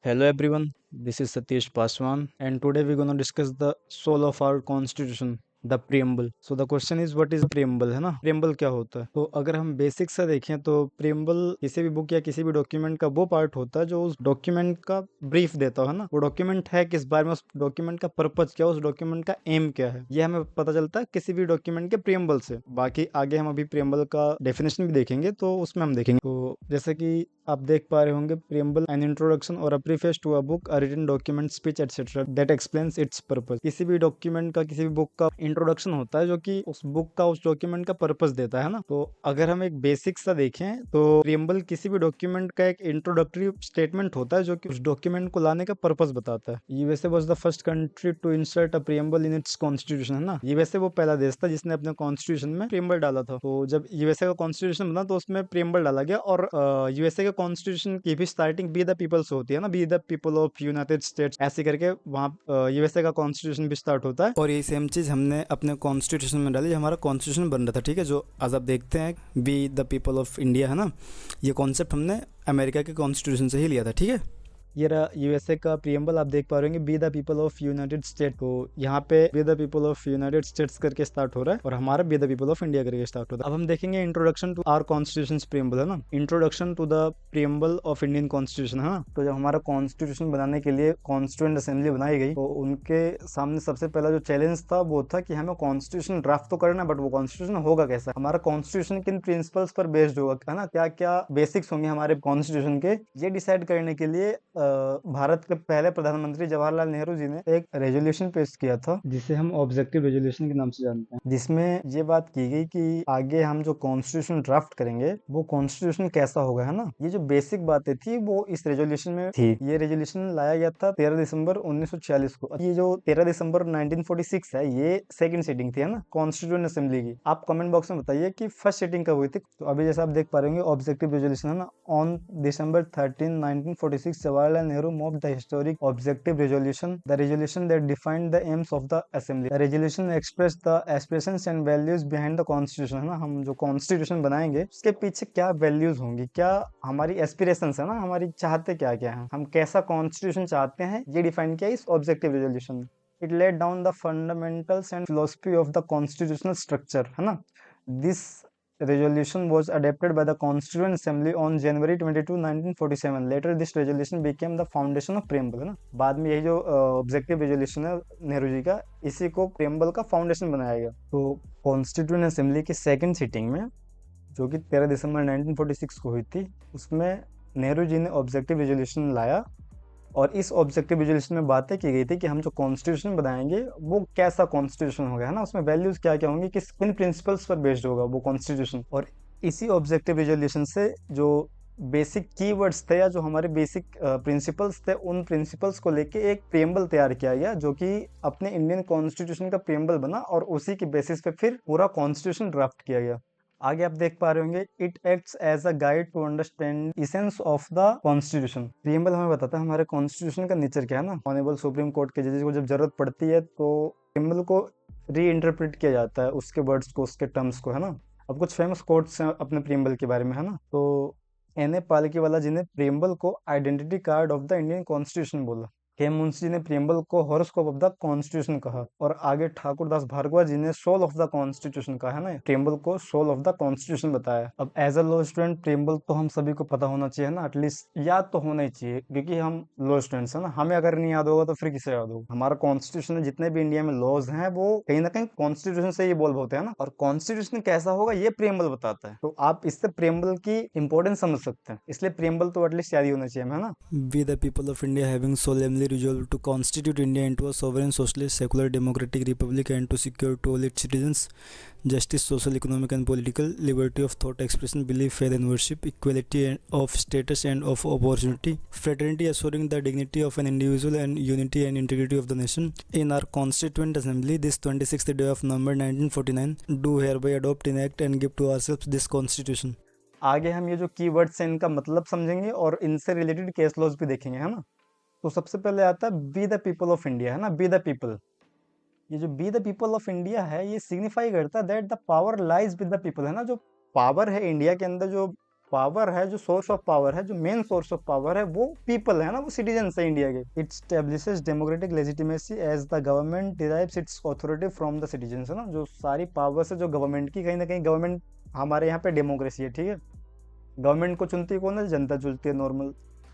Hello everyone, this is Satish Paswan and today we're going to discuss the soul of our constitution, the preamble. So the question is what is preamble, है ना? preamble क्या होता है? तो अगर हम basic से देखें तो preamble किसी भी बुक या किसी भी डॉक्यूमेंट का वो पार्ट होता है जो उस डॉक्यूमेंट का ब्रीफ देता है ना। वो डॉक्यूमेंट है किस बारे में, उस डॉक्यूमेंट का पर्पज क्या, उस डॉक्यूमेंट का एम क्या है, ये हमें पता चलता है किसी भी डॉक्यूमेंट के preamble से। बाकी आगे हम अभी preamble का डेफिनेशन भी देखेंगे तो उसमें हम देखेंगे। तो जैसे कि आप देख पा रहे होंगे preamble an introduction or a preface to a book, a written document, speech etc. that explains its purpose। किसी भी डॉक्यूमेंट का, किसी भी बुक का इंट्रोडक्शन होता है जो कि उस बुक का, उस डॉक्यूमेंट का पर्पस देता है ना। तो अगर हम एक बेसिक सा देखें तो preamble किसी भी डॉक्यूमेंट का एक इंट्रोडक्टरी स्टेटमेंट होता है जो कि उस डॉक्यूमेंट को लाने का पर्पस बताता है। USA was the first country to insert a preamble in its constitution, है ना। यूएसए वो पहला देश था जिसने अपने कॉन्स्टिट्यूशन में preamble डाला था। तो जब यूएसए का कॉन्स्टिट्यूशन बना तो उसमें preamble डाला गया और यूएसए के कॉन्स्टिट्यूशन की भी स्टार्टिंग बी द पीपल से होती है ना, B the people of United states, ऐसे करके वहाँ यूएसए का कॉन्स्टिट्यूशन भी स्टार्ट होता है। और ये सेम चीज़ हमने अपने कॉन्स्टिट्यूशन में डाली, हमारा कॉन्स्टिट्यूशन बन रहा था, ठीक है। जो आज आप देखते हैं B the people of India, है ना, ये कॉन्सेप्ट हमने अमेरिका के कॉन्स्टिट्यूशन से ही लिया था, ठीक है। ये रहा यूएसए का प्रीएम्बल, आप देख पा रहे होंगे we the people of United State. तो यहाँ पे we the people of United States करके स्टार्ट हो रहा है और हमारा we the people of India करके स्टार्ट होता है। अब हम देखेंगे introduction to our constitution preamble, है ना, introduction to the preamble of Indian constitution, है ना। तो जब हमारा कॉन्स्टिट्यूशन बनाने के लिए कॉन्स्टिट्यूएंट असेंबली बनाई गई तो उनके सामने सबसे पहला जो चैलेंज था वो था कि हमें कॉन्स्टिट्यूशन ड्राफ्ट तो करना है, बट वो कॉन्स्टिट्यूशन होगा कैसा, हमारा कॉन्स्टिट्यूशन किन प्रिंसिपल्स पर बेस्ड होगा, है ना, क्या क्या बेसिक्स होंगे हमारे कॉन्स्टिट्यूशन के। ये डिसाइड करने के लिए भारत के पहले प्रधानमंत्री जवाहरलाल नेहरू जी ने एक रेजोल्यूशन पेश किया था जिसे हम ऑब्जेक्टिव रेजोल्यूशन के नाम से जानते हैं, जिसमें ये बात की गई कि आगे हम जो कॉन्स्टिट्यूशन ड्राफ्ट करेंगे वो कॉन्स्टिट्यूशन कैसा होगा, है ना। ये जो बेसिक बातें थी वो इस रेजोल्यूशन में थी। ये रेजोल्यूशन लाया गया था 13 दिसंबर 1946 को। ये जो 13 दिसंबर 1946 है ये सेकंड सीटिंग थी, है ना, कॉन्स्टिट्यूएंट असेंबली की। आप कमेंट बॉक्स में बताइए कि फर्स्ट सीटिंग कब हुई थी। तो अभी जैसा आप देख पा रहे होंगे ऑब्जेक्टिव रेजोल्यूशन, है ना, on December 13, 1946, Jawaharlal Nehru moved the historic objective resolution, the resolution that defined the aims of the assembly. The resolution expressed the aspirations and values behind the constitution, है ना। हम जो कॉन्स्टिट्यूशन बनाएंगे उसके पीछे क्या वैल्यूज होंगी, क्या हमारी एस्पिरेशंस है ना, हमारी चाहते क्या क्या है, हम कैसा कॉन्स्टिट्यूशन चाहते हैं, ये डिफाइन किया इस ऑब्जेक्टिव रेजोल्यूशन में। It laid down the fundamentals and philosophy of the constitutional structure, है ना। This resolution was adopted by the Constituent Assembly on January 22, 1947. Later, this resolution became the foundation of preamble, है ना। बाद में यही जो objective resolution है नेहरू जी का, इसी को preamble का फाउंडेशन बनाया गया। तो कॉन्स्टिट्यूएंट असेंबली की सेकंड सीटिंग में जो कि 13 दिसंबर 1946 को हुई थी, उसमें नेहरू जी ने ऑब्जेक्टिव रेजोल्यूशन लाया और इस ऑब्जेक्टिव रेजोल्यूशन में बातें की गई थी कि हम जो कॉन्स्टिट्यूशन बनाएंगे वो कैसा कॉन्स्टिट्यूशन होगा, है ना, उसमें वैल्यूज क्या क्या होंगी, किस किन प्रिंसिपल्स पर बेस्ड होगा वो कॉन्स्टिट्यूशन। और इसी ऑब्जेक्टिव रेजोल्यूशन से जो बेसिक कीवर्ड्स थे या जो हमारे बेसिक प्रिंसिपल्स थे, उन प्रिंसिपल्स को लेके एक प्रीएम्बल तैयार किया गया जो कि अपने इंडियन कॉन्स्टिट्यूशन का प्रीएम्बल बना और उसी के बेसिस पे फिर पूरा कॉन्स्टिट्यूशन ड्राफ्ट किया गया। आगे आप देख पा रहे होंगे it acts as a guide to understand essence of the constitution. Preamble हमें बताता है हमारे कॉन्स्टिट्यूशन का नेचर क्या है ना। ऑनरेबल सुप्रीम कोर्ट के जजेस को जब जरूरत पड़ती है तो प्रीएम्बल को री इंटरप्रेट किया जाता है, उसके वर्ड्स को, उसके टर्म्स को, है ना। अब कुछ फेमस कोट्स हैं अपने प्रीएम्बल के बारे में, है ना। तो एन ए पालकीवाला जी ने प्रीएम्बल को identity card of the Indian constitution बोला। के मुंशी जी ने प्रीएम्बल को हॉरोस्कोप ऑफ द कॉन्स्टिट्यूशन कहा और आगे ठाकुर दास भार्गवा जी ने सोल ऑफ द कॉन्स्टिट्यूशन कहा, है ना। प्रीएम्बल को सोल ऑफ द कॉन्स्टिट्यूशन बताया। अब as a law student preamble तो हम सभी को पता होना चाहिए ना, एटलीस्ट याद तो होना ही चाहिए क्योंकि हम लॉ स्टूडेंट्स है ना। हमें अगर नहीं याद होगा तो फिर किसे याद होगा। हमारा कॉन्स्टिट्यूशन में जितने भी इंडिया में लॉज हैं वो कहीं ना कहीं कॉन्स्टिट्यूशन से ही इवॉल्व होते हैं ना, और कॉन्स्टिट्यूशन कैसा होगा ये प्रीएम्बल बताता है। तो आप इससे प्रीएम्बल की इंपॉर्टेंस समझ सकते हैं, इसलिए प्रीएम्बल तो एटलीस्ट याद ही होना चाहिए, है ना। We the people of India having solemnly resolved to constitute India into a sovereign socialist secular democratic republic and to secure to all its citizens justice, social, economic and political liberty of thought expression, belief, faith and worship, equality of status and of opportunity, fraternity assuring the dignity of an individual and unity and integrity of the nation. In our constituent assembly this 26th day of November 1949 do hereby adopt, enact and give to ourselves this constitution. आगे हम ये जो keywords हैं इनका मतलब समझेंगे और इनसे रिलेटेड केस लॉज भी देखेंगे, है ना। तो सबसे पहले आता है B the people of India, है ना, बी द पीपल। ये जो B the people of India है ये सिग्निफाई करता है that the power lies with the people, है ना। जो पावर है इंडिया के अंदर, जो पावर है, जो सोर्स ऑफ पावर है, जो मेन सोर्स ऑफ पावर है वो पीपल है ना, वो सिटीजन है इंडिया के। It establishes democratic legitimacy as the government derives its authority from the citizen, है ना। जो सारी पावर्स है जो गवर्नमेंट की, कहीं ना कहीं गवर्नमेंट, हमारे यहाँ पे डेमोक्रेसी है, ठीक है। गवर्नमेंट को चुनती है कौन है? जनता चुनती है, नॉर्मल।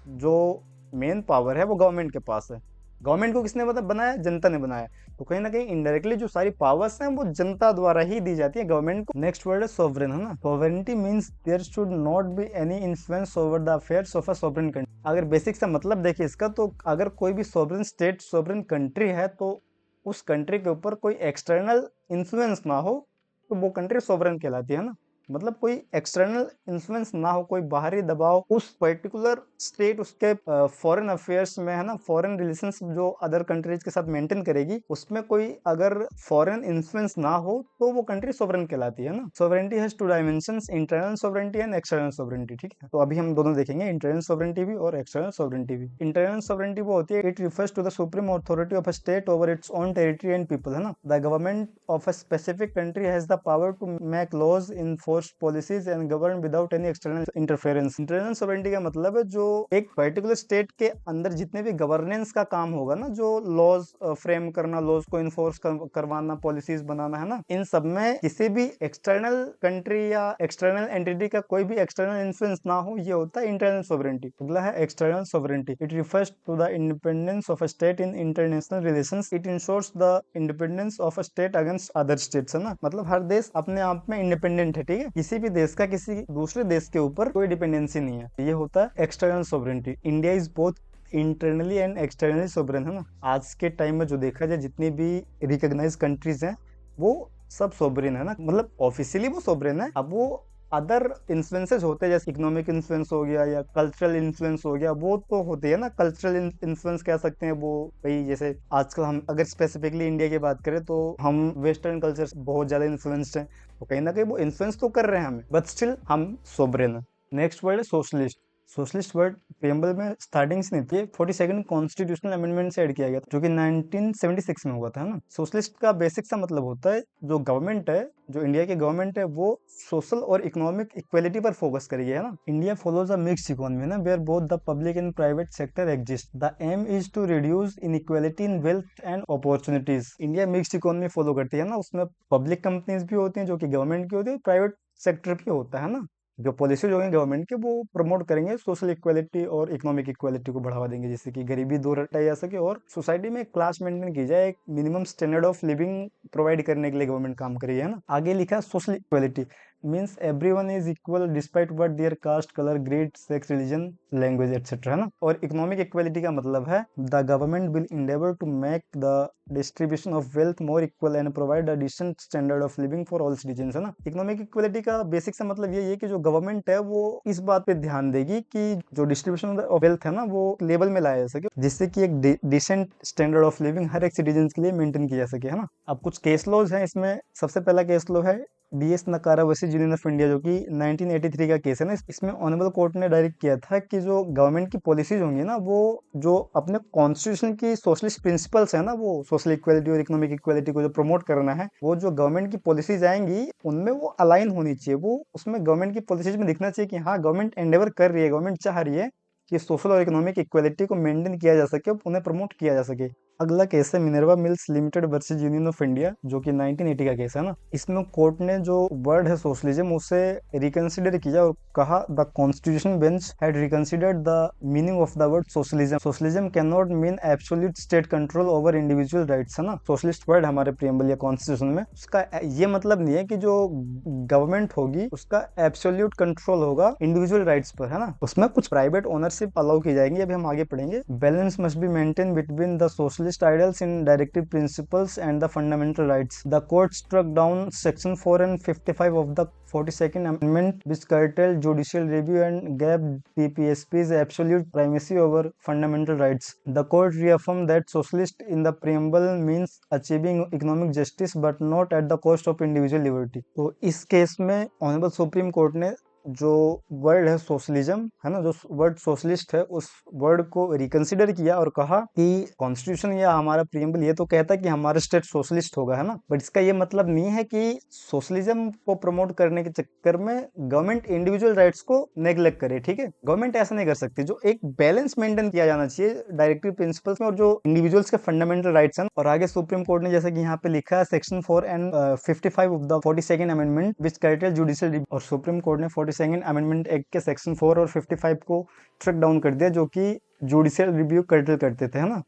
जो मेन पावर है वो गवर्नमेंट के पास है। गवर्नमेंट को किसने बनाया? जनता ने बनाया। तो कहीं ना कहीं इनडायरेक्टली जो सारी पावर्स हैं वो जनता द्वारा ही दी जाती है गवर्नमेंट को। नेक्स्ट वर्ड है सोवरेन, है ना। Sovereignty means there should not be any influence over the affairs of a sovereign country. अगर बेसिक सा मतलब देखिए इसका, तो अगर कोई भी सोवरेन स्टेट, सोवरेन कंट्री है, तो उस कंट्री के ऊपर कोई एक्सटर्नल इन्फ्लुएंस ना हो तो वो कंट्री सोवरेन कहलाती है ना। मतलब कोई एक्सटर्नल इन्फ्लुएंस ना हो, कोई बाहरी दबाव उस पर्टिकुलर स्टेट, उसके फॉरेन अफेयर्स में, है ना, फॉरेन रिलेशंस जो अदर कंट्रीज के साथ मेंटेन करेगी, उसमें कोई अगर फॉरेन इन्फ्लुएंस ना हो तो वो कंट्री सोवरेन कहलाती है ना। Sovereignty has to dimensions, internal sovereignty and external sovereignty, ठीक है। तो अभी हम दोनों देखेंगे, इंटरनल सोवरेनिटी भी और एक्सटर्नल सोवरेनिटी भी। इंटरनल सोवरेनिटी वो होती है, it refers to the supreme authority of a state over its own territory and people, है ना। The government of a specific country has the power to make laws, enforce policies and govern without any external interference. Internal sovereignty का मतलब है जो एक particular state के अंदर जितने भी गवर्नेंस का काम होगा ना, जो लॉज फ्रेम करना, लॉज को इन्फोर्स करवाना, पॉलिसीज बनाना, है ना, इन सब में किसी भी एक्सटर्नल कंट्री या एक्सटर्नल एंटिटी का कोई भी एक्सटर्नल इन्फ्लुएंस ना हो, ये होता है इंटरनल सोवरेनिटी। अगला है external sovereignty. It refers to the independence of a state in international relations. It ensures the independence of a state against other states, है ना। मतलब हर देश अपने आप में इंडिपेंडेंट है, ठीक है। किसी भी देश का किसी दूसरे देश के ऊपर कोई डिपेंडेंसी नहीं है। ये होता है external sovereignty. India is both internally and externally sovereign, है ना। आज के टाइम में जो देखा जाए, जितनी भी रिकॉग्नाइज कंट्रीज हैं वो सब सोवरेन है ना, मतलब ऑफिशियली वो सोवरेन है। अब वो अदर इन्फ्लुएंसेस होते हैं, जैसे इकोनॉमिक इन्फ्लुएंस हो गया या कल्चरल इन्फ्लुएंस हो गया, वो तो होते हैं ना। कल्चरल इन्फ्लुएंस कह सकते हैं वो, भाई जैसे आजकल हम अगर स्पेसिफिकली इंडिया की बात करें तो हम वेस्टर्न कल्चर से बहुत ज्यादा इन्फ्लुएंस्ड हैं, तो कहीं ना कहीं वो इन्फ्लुएंस तो कर रहे हैं हमें, बट स्टिल हम सोवरेन है। नेक्स्ट वर्ड है सोशलिस्ट। सोशलिस्ट वर्ड प्रियम्बल में स्टार्टिंग से नहीं थी, 42nd कॉन्स्टिट्यूशनल अमेंडमेंट से ऐड किया गया था, जो कि 1976 में हुआ था, है ना। सोशलिस्ट का बेसिक सा मतलब होता है, जो गवर्नमेंट है, जो इंडिया की गवर्नमेंट है, वो सोशल और इकोनॉमिक इक्वलिटी पर फोकस करेगी, है ना। India follows a mixed economy ना, where both the public and private sector exist. The aim is to reduce inequality in wealth and opportunities. India mixed economy follow करती है ना, उसमें पब्लिक कंपनीज भी होती हैं जो कि गवर्नमेंट की होती है, प्राइवेट सेक्टर भी होता है ना। जो पॉलिसीज होंगे गवर्नमेंट के, वो प्रमोट करेंगे सोशल इक्वालिटी और इकोनॉमिक इक्वालिटी को बढ़ावा देंगे, जिससे कि गरीबी दूर हटाई जा सके और सोसाइटी में क्लास मेंटेन की जाए, एक minimum standard of living provide करने के लिए गवर्नमेंट काम करेगी, है ना। आगे लिखा social equality means everyone is equal despite what their caste, colour, grade, sex, religion, language etcetera, है ना। और इकोनॉमिक इक्वालिटी का मतलब है the government will endeavour to make the distribution of wealth more equal and provide a decent standard of living for all citizens, है ना। Economic equality का basic सा मतलब ये है कि जो गवर्नमेंट है वो इस बात पे ध्यान देगी कि जो डिस्ट्रीब्यूशन ऑफ वेल्थ है ना, वो लेवल में लाया जा सके, जिससे कि एक डिसेंट स्टैंडर्ड ऑफ लिविंग हर एक सिटीजन के लिए मेंटेन किया जा सके, है ना। अब कुछ केस लॉज हैं इसमें। सबसे पहला केस लॉ है डीएस नकारा वर्सेस यूनियन ऑफ इंडिया, जो कि 1983 का केस है ना। इसमें ऑनरेबल कोर्ट ने डायरेक्ट किया था कि जो गवर्नमेंट की पॉलिसीज होंगी ना, वो जो अपने कॉन्स्टिट्यूशन की सोशलिस्ट प्रिंसिपल्स है ना, वो सोशल इक्वालिटी और इकोनॉमिक इक्वालिटी को जो प्रमोट करना है, वो जो गवर्नमेंट की पॉलिसीज आएंगी उनमें वो अलाइन होनी चाहिए। वो उसमें गवर्नमेंट की पॉलिसीज में दिखना चाहिए कि हाँ, गवर्नमेंट एंडेवर कर रही है, गवर्नमेंट चाह रही है कि सोशल और इकोनॉमिक इक्वालिटी को मेंटेन किया जा सके, उन्हें प्रमोट किया जा सके। अगला केस है Minerva mills limited versus union of India, जो कि 1980 का केस है ना। इसमें कोर्ट ने जो वर्ड है सोशलिज्म उसे रिकंसिडर किया और कहा the constitution bench had reconsidered the meaning of the word socialism. Socialism can not mean absolute state control over individual rights, है ना। सोशलिस्ट वर्ड हमारे प्रियम्बल या कॉन्स्टिट्यूशन में, उसका ये मतलब नहीं है कि जो गवर्नमेंट होगी उसका एब्सोल्यूट कंट्रोल होगा इंडिविजुअल राइट्स पर, है ना। उसमें कुछ प्राइवेट ओनरशिप अलाउ की जाएंगी, अभी हम आगे पढ़ेंगे। Balance must be maintain between the socialist ideals in directive principles and the fundamental rights. The court struck down section 4 and 55 of the 42nd Amendment, which curtailed judicial review and gave DPSP's absolute primacy over fundamental rights. The court reaffirmed that socialist in the preamble means achieving economic justice but not at the cost of individual liberty. तो इस case में honourable supreme court ने जो word है socialism है ना, जो word socialist है, उस वर्ड को रिकंसिडर किया और कहा कि कॉन्स्टिट्यूशन या हमारा प्रीएम्बल ये तो कहता है कि हमारा स्टेट सोशलिस्ट होगा, है ना, बट इसका ये मतलब नहीं है कि सोशलिज्म को प्रमोट करने के चक्कर में गवर्नमेंट इंडिविजुअल राइट्स को नेग्लेक्ट करे। ठीक है, गवर्नमेंट ऐसा नहीं कर सकती। जो एक बैलेंस मेंटेन किया जाना चाहिए डायरेक्टिव प्रिंसिपल्स में और जो इंडिविजुअल्स के फंडामेंटल राइट्स हैं। और आगे सुप्रीम कोर्ट ने जैसे कि यहाँ पे लिखा है section 4 and 55 of the 42nd amendment which cartel judicial review, और सुप्रीम कोर्ट ने 42nd अमेंडमेंट एक्ट के सेक्शन 4 और 55 को स्ट्रक डाउन कर दिया, जो कि जुडिशियल रिव्यू कर्टेल करते थे, है ना।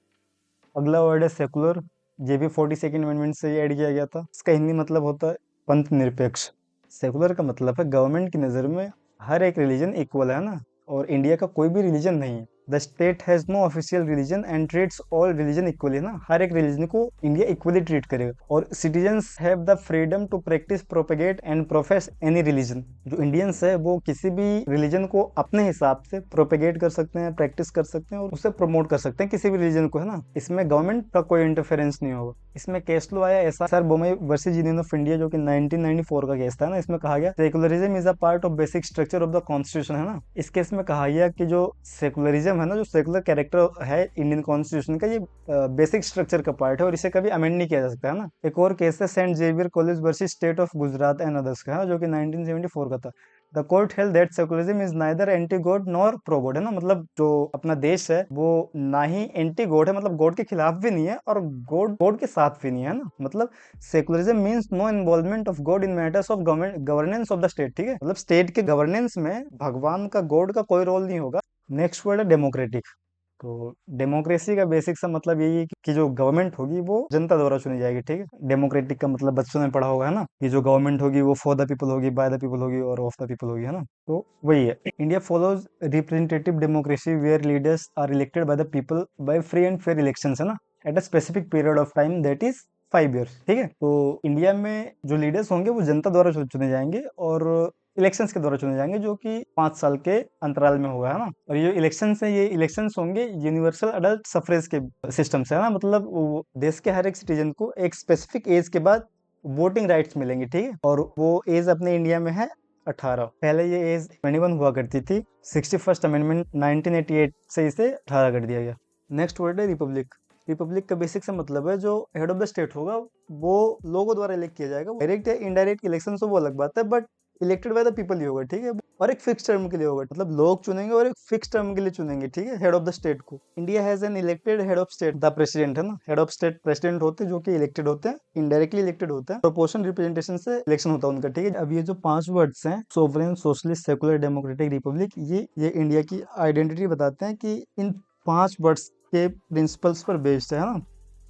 अगला वर्ड है सेकुलर, ये भी 42nd अमेंडमेंट से ऐड किया गया था। इसका हिंदी मतलब होता है पंथ निरपेक्ष। सेकुलर का मतलब है गवर्नमेंट की नज़र में हर एक रिलीजन इक्वल है ना, और इंडिया का कोई भी रिलीजन नहीं है। The state has no official religion and treats all religion equally, ना, हर एक रिलीजन को इंडिया इक्वली ट्रीट करेगा। और citizens have the freedom to practise, propagate and profess any religion. जो इंडियंस है वो किसी भी रिलीजन को अपने हिसाब से प्रोपेगेट कर सकते हैं, प्रैक्टिस कर सकते हैं और उसे प्रमोट कर सकते हैं, किसी भी रिलीजन को, है ना। इसमें गवर्नमेंट का कोई इंटरफेरेंस नहीं होगा। इसमें केस लो आया ऐसा sir Bommai versus union of India, जो कि 1994 का केस था ना। इसमें कहा गया secularism is a part of basic structure of the constitution, है ना। इस केस में कहा गया कि जो सेकुलरिज्म है ना, जो सेकुलर कैरेक्टर है इंडियन कॉन्स्टिट्यूशन का, ये बेसिक स्ट्रक्चर का पार्ट है और इसे कभी अमेंड नहीं किया जा सकता, है ना। एक और केस है Saint Xavier College versus State of Gujarat and others का, है, जो कि 1974 का था। The court held that secularism is neither anti god nor pro god, है ना। मतलब जो अपना देश है वो ना ही एंटी गॉड है, मतलब गॉड के खिलाफ भी नहीं है, और गॉड गॉड के साथ भी नहीं है ना। मतलब secularism means no involvement of god in matters of governance of the state. ठीक है, मतलब स्टेट के गवर्नेंस में भगवान का, गॉड का कोई रोल नहीं होगा। नेक्स्ट वर्ड है डेमोक्रेटिक। तो डेमोक्रेसी का बेसिक सा मतलब यही है कि जो गवर्नमेंट होगी वो जनता द्वारा चुनी जाएगी। ठीक है, डेमोक्रेटिक का मतलब बच्चों ने पढ़ा होगा, है ना, कि जो गवर्नमेंट होगी वो फॉर द पीपल होगी, बाय द पीपल होगी और ऑफ द पीपल होगी, है ना। तो वही है, India follows representative democracy where leaders are elected by the people by free and fair elections, है ना, at a specific period of time that is 5 years। ठीक है, तो इंडिया में जो लीडर्स होंगे वो जनता द्वारा चुने जाएंगे और इलेक्शंस के द्वारा चुने जाएंगे, जो कि 5 साल के अंतराल में होगा, है ना। और ये इलेक्शंस है, ये इलेक्शंस होंगे यूनिवर्सल अडल्ट सफरेज के सिस्टम से, है ना। मतलब देश के हर एक सिटीजन को एक स्पेसिफिक एज के बाद वोटिंग राइट्स मिलेंगे। ठीक है, और वो एज अपने इंडिया में है 18। पहले ये एज 21 हुआ करती थी। 61st अमेंडमेंट 1988 से इसे 18 कर दिया गया। नेक्स्ट वर्ड है रिपब्लिक। रिपब्लिक का बेसिक से मतलब है जो हेड ऑफ द स्टेट होगा वो लोगों द्वारा इलेक्ट किया जाएगा। डायरेक्ट या इनडायरेक्ट इलेक्शन से वो अलग बात है, but elected by the people ही होगा। ठीक है, और एक फिक्स टर्म के लिए होगा, मतलब लोग चुनेंगे और एक फिक्स टर्म के लिए चुनेंगे। ठीक है, हेड ऑफ द स्टेट को। India has an elected head of state, the president, है ना। हेड ऑफ स्टेट प्रेसिडेंट होते हैं जो कि इलेक्टेड होते हैं, इनडायरेक्टली इलेक्टेड होते हैं, प्रोपोर्शनल रिप्रेजेंटेशन से इलेक्शन होता है उनका। ठीक है, अब ये जो 5 वर्ड्स हैं, sovereign, socialist, secular, democratic, Republic, ये इंडिया की आइडेंटिटी बताते हैं कि इन 5 वर्ड्स के प्रिंसिपल्स पर बेस्ड है ना।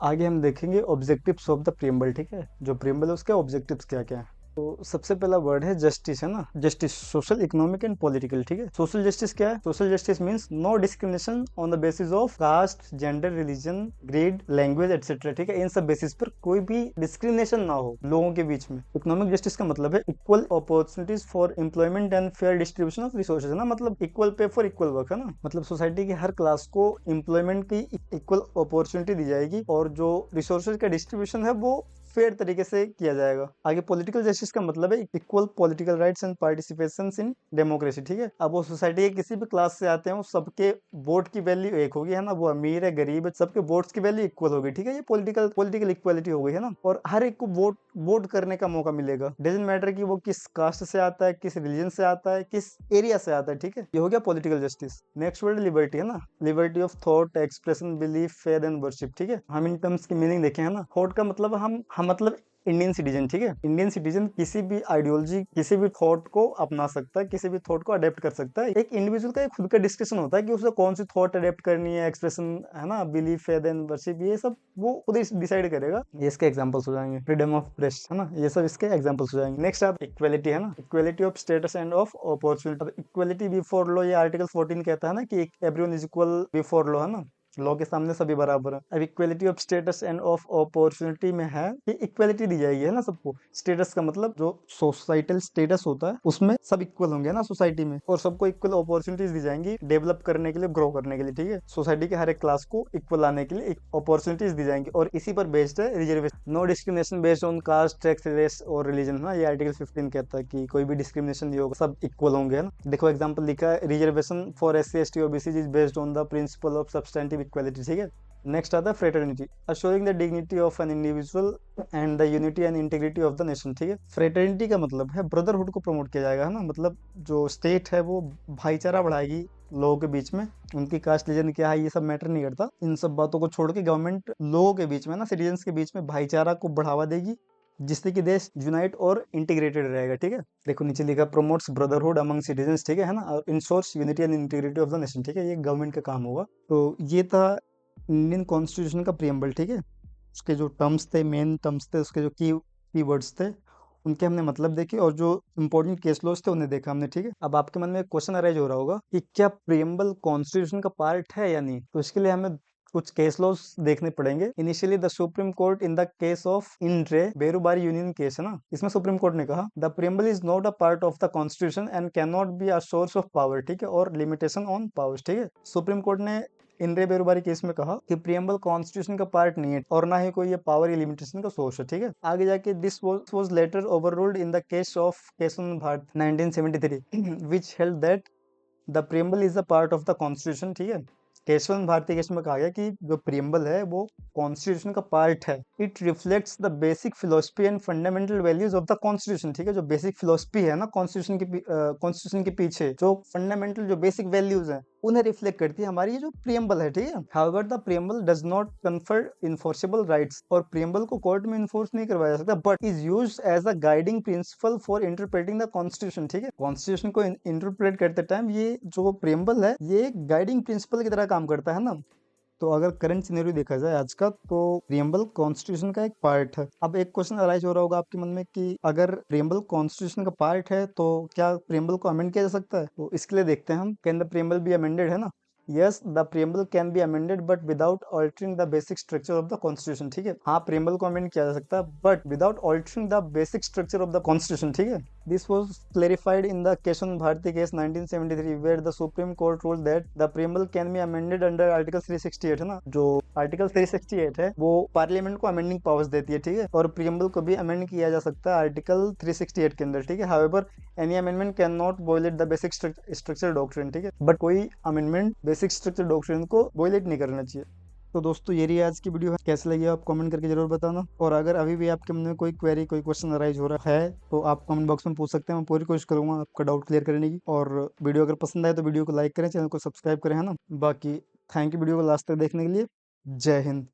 आगे हम देखेंगे ऑब्जेक्टिव्स ऑफ द प्रीएम्बल। ठीक है, जो प्रीएम्बल है उसके ऑब्जेक्टिव्स क्या क्या है। तो सबसे पहला वर्ड है जस्टिस, है ना। Justice, social, economic and political. ठीक है, सोशल जस्टिस क्या है? Social justice means no discrimination on the basis of caste, gender, religion, grade, language etcetera. ठीक है, इन सब बेसिस पर कोई भी डिस्क्रिमिनेशन ना हो लोगों के बीच में। इकोनॉमिक जस्टिस का मतलब है equal opportunities for employment and fair distribution of resources, है ना। मतलब equal pay for equal work, है ना। मतलब सोसाइटी की हर क्लास को एम्प्लॉयमेंट की इक्वल अपॉर्चुनिटी दी जाएगी और जो रिसोर्सेज का डिस्ट्रीब्यूशन है वो फेयर तरीके से किया जाएगा। आगे पॉलिटिकल जस्टिस का मतलब है equal political rights and participation in democracy. ठीक है, अब वो सोसाइटी के किसी भी क्लास से आते हैं, सबके वोट की वैल्यू एक होगी, है ना। वो अमीर है, गरीब है, सबके वोट्स की वैल्यू इक्वल होगी। ठीक है, ये पॉलिटिकल इक्वालिटी हो गई, है ना। और हर एक को वोट करने का मौका मिलेगा। डजंट मैटर कि वो किस कास्ट से आता है, किस रिलीजन से आता है, किस एरिया से आता है। ठीक है, ये हो गया political justice. Next word liberty, है ना। Liberty of thought, expression, belief, faith and worship. ठीक है, हम इन टर्म्स की मीनिंग देखें, है ना। थॉट का मतलब हम मतलब इंडियन सिटीजन। ठीक है, इंडियन सिटीजन किसी भी आइडियोलॉजी, किसी भी थॉट को अपना सकता है, किसी भी थॉट को अडेप्ट कर सकता है। एक इंडिविजुअल का एक खुद का डिस्कशन होता है कि उसे कौन सी थॉट अडेप्ट करनी है, एक्सप्रेशन, है ना, बिलीफ, फेथ एंड वर्शिप, ये सब वो खुद डिसाइड करेगा। ये इसके एग्जांपल्स हो जाएंगे। फ्रीडम ऑफ प्रेस, है ना, ये सब इसके एग्जांपल्स हो जाएंगे। नेक्स्ट आप इक्वालिटी, है ना। Equality of status end of opportunity. Equality before law, ये आर्टिकल 14 कहता है ना कि everyone is equal before law, है ना। लॉ के सामने सभी बराबर है। अब equality of status end of opportunity में है कि इक्वलिटी दी जाएगी, है ना सबको। स्टेटस का मतलब जो सोसाइटल स्टेटस होता है उसमें सब इक्वल होंगे ना सोसाइटी में, और सबको इक्वल अपॉर्चुनिटीज दी जाएंगी डेवलप करने के लिए, ग्रो करने के लिए, ठीक है। सोसाइटी के हर एक क्लास को इक्वल लाने के लिए अपॉर्चुनिटीज दी जाएंगी, और इसी पर बेस्ड है reservation. No discrimination based on caste, sex, race और रिलीजन, है ना। ये आर्टिकल 15 कहता है कि कोई भी डिस्क्रिमिनेशन नहीं होगा, सब इक्वल होंगे, है ना। देखो एग्जांपल लिखा है, reservation for SC ST OBC is based on the principle of substantive equality, ठीक है। नेक्स्ट आता है fraternity, assuring the dignity of an individual and the unity and integrity of the nation, ठीक है। फ्रेटर्निटी का मतलब है ब्रदरहुड को प्रमोट किया जाएगा, है ना। मतलब जो स्टेट है वो भाईचारा बढ़ाएगी लोगों के बीच में, उनकी कास्ट रीजन क्या है ये सब मैटर नहीं करता। इन सब बातों को छोड़ के गवर्नमेंट लोगों के बीच में ना, सिटीजन्स के बीच में भाईचारा को बढ़ावा देगी, जिससे कि देश यूनाइट और इंटीग्रेटेड रहेगा, ठीक है। देखो नीचे लिखा प्रमोट्स ब्रदरहुड अमंग सिटीजन्स, ठीक है ना, और ensures unity and integrity of the nation, ठीक है। ये गवर्नमेंट का काम होगा। तो ये था इंडियन कॉन्स्टिट्यूशन का प्रियम्बल, ठीक है। उसके जो टर्म्स थे, मेन टर्म्स थे, उसके जो की वर्ड्स थे, उनके हमने मतलब देखे, और जो इंपॉर्टेंट केस लॉज थे उन्हें देखा हमने, ठीक है। अब आपके मन में एक क्वेश्चन अराइज हो रहा होगा कि क्या प्रियम्बल कॉन्स्टिट्यूशन का पार्ट है या नहीं। तो इसके लिए हमें कुछ केस लॉज देखने पड़ेंगे। Initially the supreme court in the case of in re Berubari union case, है ना, इसमें सुप्रीम कोर्ट ने कहा the preamble is not a part of the constitution and can not be a source of power, ठीक है, और लिमिटेशन ऑन पावर्स, ठीक है। सुप्रीम कोर्ट ने इंद्रे बेरुबारी केस में कहा कि प्रियम्बल कॉन्स्टिट्यूशन का पार्ट नहीं है, और ना ही कोई ये पावर या लिमिटेशन का सोर्स है, ठीक है। आगे जाके this was later overruled in the case of Keshavan Bhat 1973 which held that the preamble is a part of the constitution, ठीक है। केशवन भारती केस में कहा गया कि जो प्रियम्बल है वो कॉन्स्टिट्यूशन का पार्ट है। It reflects the basic philosophy and fundamental values of the constitution, ठीक है। जो बेसिक फिलोसफी है ना कॉन्स्टिट्यूशन के पीछे जो फंडामेंटल जो बेसिक वैल्यूज हैं उन्हें रिफ्लेक्ट करती है हमारी ये जो प्रियम्बल है, ठीक है। However the preamble does not confer enforceable rights, और प्रियम्बल को कोर्ट में इन्फोर्स नहीं करवाया जा सकता, but is used as a guiding principle for interpreting the constitution, ठीक है। कॉन्स्टिट्यूशन को इंटरप्रेट करते टाइम ये जो प्रियम्बल है ये गाइडिंग प्रिंसिपल की तरह काम करता है ना। तो अगर करंट सिनेरियो देखा जाए आज का, तो प्रियम्बल कॉन्स्टिट्यूशन का एक पार्ट है। अब एक क्वेश्चन अराइज हो रहा होगा आपके मन में कि अगर प्रियम्बल कॉन्स्टिट्यूशन का पार्ट है तो क्या प्रियम्बल को अमेंड किया जा सकता है। तो इसके लिए देखते हैं हम, can the preamble be amended, है ना। Yes the preamble can be amended but without altering the basic structure of the constitution, ठीक है। हाँ प्रियम्बल को अमेंड किया जा सकता है but without altering the basic structure of the constitution, ठीक है। This was clarified in the Keshavan Bharti case 1973 where the Supreme Court ruled that the preamble can be amended under Article 368, है ना। जो आर्टिकल 368 है वो पार्लियामेंट को अमेंडिंग पावर्स देती है, ठीक है, और प्रियम्बल को भी अमेंड किया जा सकता है आर्टिकल 368 के अंदर, ठीक है। However any amendment can not violate the basic structure doctrine, ठीक है, बट कोई अमेंडमेंट बेसिक स्ट्रक्चर डॉक्ट्रिन को वोलेट नहीं करना चाहिए। तो दोस्तों ये रही आज की वीडियो है, कैसे लगी आप कमेंट करके जरूर बताना, और अगर अभी भी आपके मन में कोई क्वेरी कोई क्वेश्चन अराइज हो रहा है तो आप कमेंट बॉक्स में पूछ सकते हैं। मैं पूरी कोशिश करूंगा आपका डाउट क्लियर करने की, और वीडियो अगर पसंद आए तो वीडियो को लाइक करें, चैनल को सब्सक्राइब करें, है ना। बाकी थैंक यू वीडियो को लास्ट तक देखने के लिए। जय हिंद।